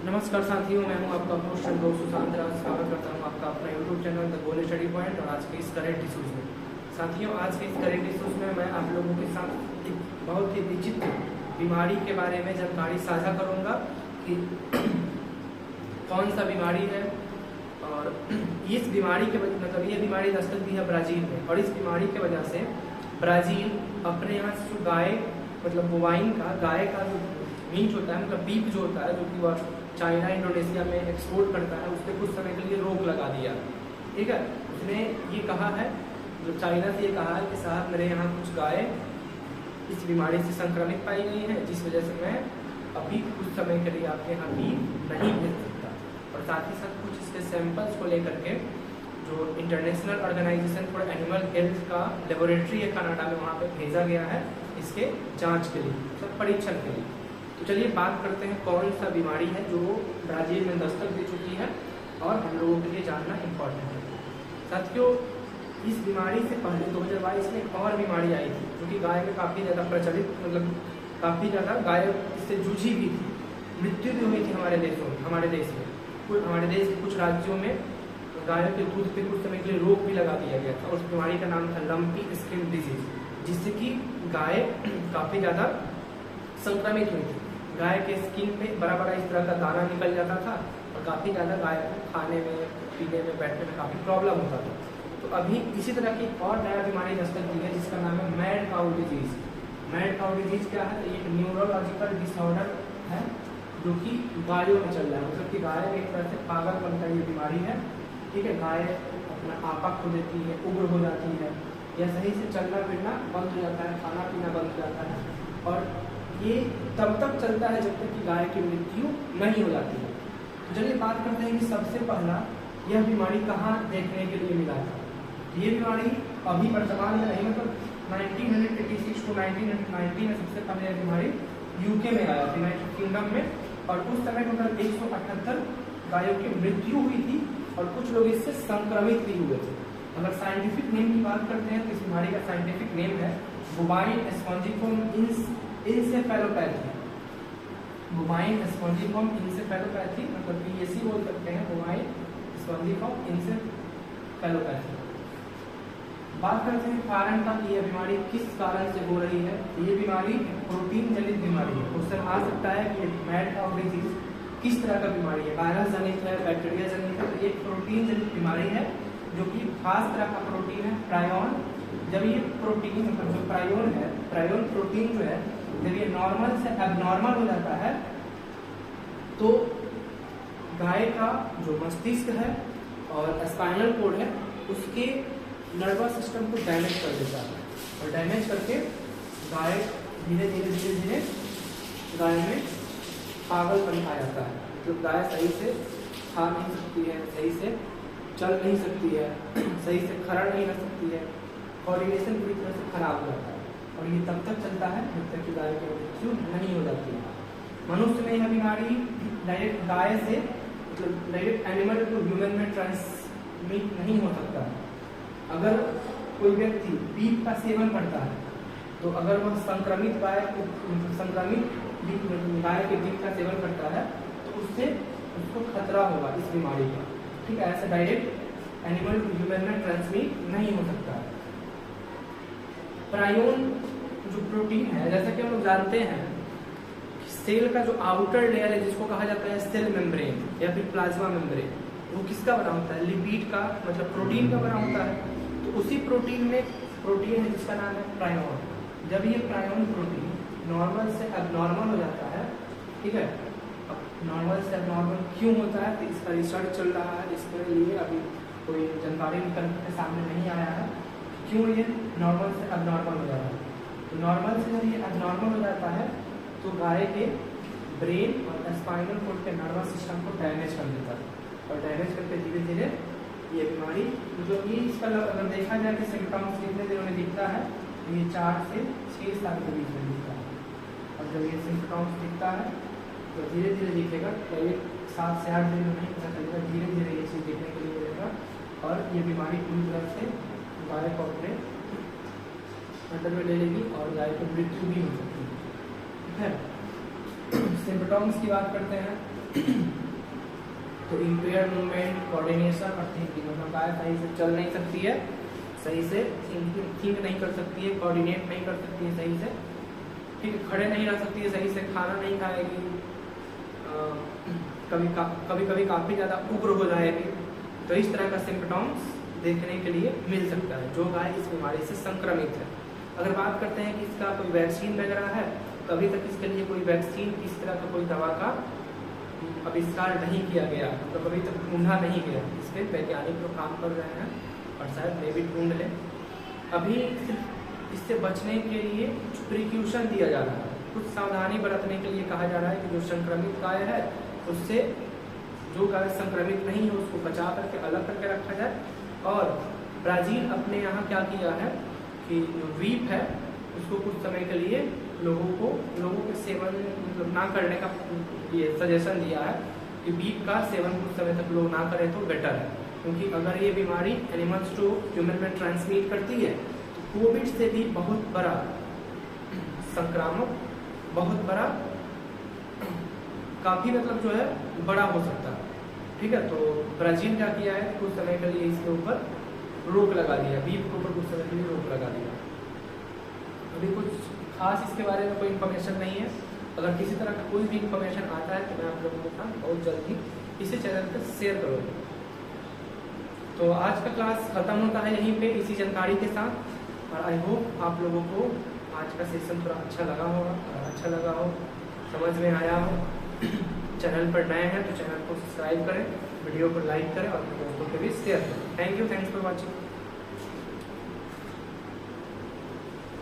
नमस्कार साथियों, मैं हूं आपका होस्ट एंड दोस्त सुशांत राज। स्वागत करता हूं आपका अपना YouTube channel the goal study point और आज के इस करेंट इशूज में। साथियों, आज के इस करेंट इशूज में मैं आप लोगों के साथ एक बहुत ही विचित्र बीमारी के बारे में जानकारी साझा करूंगा कि कौन सा बीमारी है। और इस बीमारी के मतलब ये बीमारी दस्तक दी है ब्राज़ील में, और इस बीमारी की वजह से ब्राज़ील अपने यहाँ जो गाय मतलब बोवाइन का गाय का जो मीट होता है, मतलब बीफ जो होता है, जो कि वह चाइना इंडोनेशिया में एक्सपोर्ट करता है, उस पर कुछ समय के लिए रोक लगा दिया। ठीक है, उसने ये कहा है, जो चाइना से ये कहा है कि साहब मेरे यहाँ कुछ गाय इस बीमारी से संक्रमित पाई गई है, जिस वजह से मैं अभी कुछ समय के लिए आपके यहाँ बीफ नहीं भेज सकता। और साथ ही साथ कुछ इसके सैंपल्स को लेकर के जो international organization for animal health का लेबोरेटरी है कनाडा में, वहाँ पे भेजा गया है इसके जांच के लिए, सब परीक्षण के लिए। तो चलिए बात करते हैं कौन सा बीमारी है जो ब्राज़ील में दस्तक दे चुकी है और हम लोगों के लिए जानना इम्पोर्टेंट है। साथियों, इस बीमारी से पहले 2022 में एक और बीमारी आई थी जो कि गाय में काफ़ी ज़्यादा प्रचलित, मतलब काफ़ी ज़्यादा गाय इससे जूझी भी थी, मृत्यु भी हुई थी हमारे देश में। हमारे देश के कुछ राज्यों में गायों के दूध पे कुछ समय के लिए रोक भी लगा दिया गया था। उस बीमारी का नाम था लंपी स्किन डिजीज, जिससे कि गाय काफ़ी ज़्यादा संक्रमित हुई थी। गाय के स्किन पे बड़ा बड़ा इस तरह का दाना निकल जाता था और काफ़ी ज़्यादा गाय को खाने में, पीने में, बैठने में काफ़ी प्रॉब्लम होता था। तो अभी इसी तरह की और नया बीमारी दस्तक दी है जिसका नाम है mad cow disease. Mad cow disease क्या है? तो ये एक न्यूरोलॉजिकल डिसऑर्डर है जो कि गायों में चल रहा है, मतलब कि गाय में एक तरह से पागलपन का ये बीमारी है। ठीक है, गाय अपना आपा खो देती है, उग्र हो जाती है, या सही से चलना फिरना बंद हो जाता है, खाना पीना बंद हो जाता है। और ये तब तक चलता है जब तक कि गाय की मृत्यु नहीं हो जाती है। तो चलिए बात करते हैं कि सबसे पहला यह बीमारी कहाँ देखने के लिए मिला था। ये बीमारी अभी वर्तमान में नहीं, मतलब 1986 to 1990 में सबसे पहले यह बीमारी यूके में आया था, यूनाइटेड किंगडम में। और उस समय टोटल 178 गायों की मृत्यु हुई थी और कुछ लोग इससे संक्रमित भी हुए थे। अगर साइंटिफिक नेम की बात करते हैं तो इस बीमारी का साइंटिफिक नेम है bovine spongiform encephalopathy. Bovine spongiform encephalopathy, मतलब BSE बोल सकते हैं, बोवाइन स्पॉन्जिफॉर्म इंसेफेलोपैथी। बात करते हैं कारण का कि यह बीमारी किस कारण से हो रही है। ये बीमारी प्रोटीन जनित बीमारी है। क्वेश्चन आ सकता है कि मैड काउ डिजीज किस तरह का बीमारी है, वायरस जनित है, बैक्टीरिया जनित है। तो ये प्रोटीन जनित बीमारी है जो कि खास तरह का प्रोटीन है प्रायोन। जब ये प्रोटीन मतलब जो प्रायोन है, प्रायोन प्रोटीन जो है, जब ये नॉर्मल से एबनॉर्मल हो जाता है तो गाय का जो मस्तिष्क है और स्पाइनल कोड है उसके नर्वस सिस्टम को डैमेज कर देता है, और डैमेज करके गाय धीरे धीरे गाय में पागलपन आ जाता है। जो गाय सही से खा नहीं सकती है, सही से चल नहीं सकती है, सही से खड़ा नहीं रह सकती है, कोऑर्डिनेशन पूरी तरह से खराब हो जाता है। और ये तब तक चलता है जब तक कि गाय की मृत्यु नहीं हो जाती है। मनुष्य में यह बीमारी डायरेक्ट गाय से, मतलब डायरेक्ट एनिमल टू ह्यूमन में ट्रांसमिट नहीं हो सकता है। अगर कोई व्यक्ति बीफ का सेवन करता है तो अगर वह संक्रमित गाय के बीफ का सेवन करता है तो उससे उसको खतरा होगा इस बीमारी का। ठीक है, ऐसे डायरेक्ट एनिमल टू ह्यूमन में ट्रांसमिट नहीं हो सकता है। प्रायोन जो प्रोटीन है, जैसा कि हम लोग जानते हैं, सेल का जो आउटर लेयर है जिसको कहा जाता है सेल मेम्ब्रेन या फिर प्लाज्मा मेम्ब्रेन, वो किसका बना होता है? लिपिड का, मतलब प्रोटीन का बना होता है। तो उसी प्रोटीन में प्रोटीन है जिसका नाम है प्रायोन। जब ये प्रायोन प्रोटीन नॉर्मल से एबनॉर्मल हो जाता है, ठीक है, अब नॉर्मल से एबनॉर्मल क्यों होता है तो इसका रिसर्च चल रहा है। इसके लिए अभी कोई जानकारी निकल के सामने नहीं आया है क्यों ये नॉर्मल से एबनॉर्मल हो जाता है। तो नॉर्मल से जब ये एबनॉर्मल हो जाता है तो गाय के ब्रेन और स्पाइनल कोड के नर्वस सिस्टम को डैमेज कर देता है, और डैमेज करके धीरे धीरे ये बीमारी, मतलब ये इसका अगर देखा जाए कि सिम्टम्स कितने दिनों में दिखता है तो ये 4 से 6 साल के बीच में दिखता है। और जब ये सिम्टम्स दिखता है तो धीरे धीरे दिखेगा, तो ये 7 से 8 दिन में नहीं पता चलेगा, धीरे धीरे ये चीज़ देखने के लिए मिलेगा और ये बीमारी पूरी तरह से गाय को अपने अंडर में ले लेगी और गाय की मृत्यु भी हो सकती है। ठीक है, सिम्टम्स की बात करते हैं तो इम्पेयर मूवमेंट, कोऑर्डिनेशन और थिंकिंग, मतलब गाय सही से चल नहीं सकती है, सही से थिंक नहीं कर सकती है, कोऑर्डिनेट नहीं कर सकती है सही से, ठीक है, खड़े नहीं रह सकती है सही से, खाना नहीं खाएगी, कभी कभी काफ़ी ज़्यादा उग्र हो जाएगी। तो इस तरह का सिम्पटम्स देखने के लिए मिल सकता है जो गाय इस बीमारी से संक्रमित है। अगर बात करते हैं कि इसका कोई वैक्सीन वगैरह है, तो अभी तक इसके लिए कोई वैक्सीन, इस तरह का कोई दवा का आविष्कार नहीं किया गया, मतलब अभी तक ढूंढा नहीं गया। इस पर वैज्ञानिक लोग काम कर रहे हैं और शायद मे भी ढूंढ लें। अभी सिर्फ इससे बचने के लिए कुछ प्रिक्यूशन दिया जा रहा है, कुछ सावधानी बरतने के लिए कहा जा रहा है कि जो संक्रमित गाय है उससे जो गाय संक्रमित नहीं है उसको बचा करके अलग करके रखा जाए। और ब्राज़ील अपने यहाँ क्या किया है कि जो वीप है उसको कुछ समय के लिए लोगों के सेवन मतलब ना करने का ये सजेशन दिया है कि वीप का सेवन कुछ समय तक लोग ना करें तो बेटर है, क्योंकि अगर ये बीमारी एनिमल्स टू ह्यूमन में ट्रांसमिट करती है तो कोविड से भी बहुत बड़ा संक्रामक, बहुत बड़ा, काफ़ी मतलब जो है बड़ा हो सकता है, ठीक है। तो ब्राज़ील क्या किया है, कुछ समय के लिए इसके ऊपर रोक लगा दिया, बीफ के ऊपर कुछ समय के लिए रोक लगा दिया। अभी कुछ खास इसके बारे में कोई इन्फॉर्मेशन नहीं है। अगर किसी तरह का कोई भी इन्फॉर्मेशन आता है तो मैं आप लोगों के साथ बहुत जल्दी इसी चैनल पर शेयर करूँगा। तो आज का क्लास ख़त्म होता है यहीं पे इसी जानकारी के साथ, और आई होप आप लोगों को आज का सेशन थोड़ा अच्छा लगा होगा, अच्छा लगा हो, समझ में आया हो। चैनल पर नए हैं तो चैनल को सब्सक्राइब करें, वीडियो को लाइक करें और अपने दोस्तों के भी शेयर करें। Thank you, thanks for watching.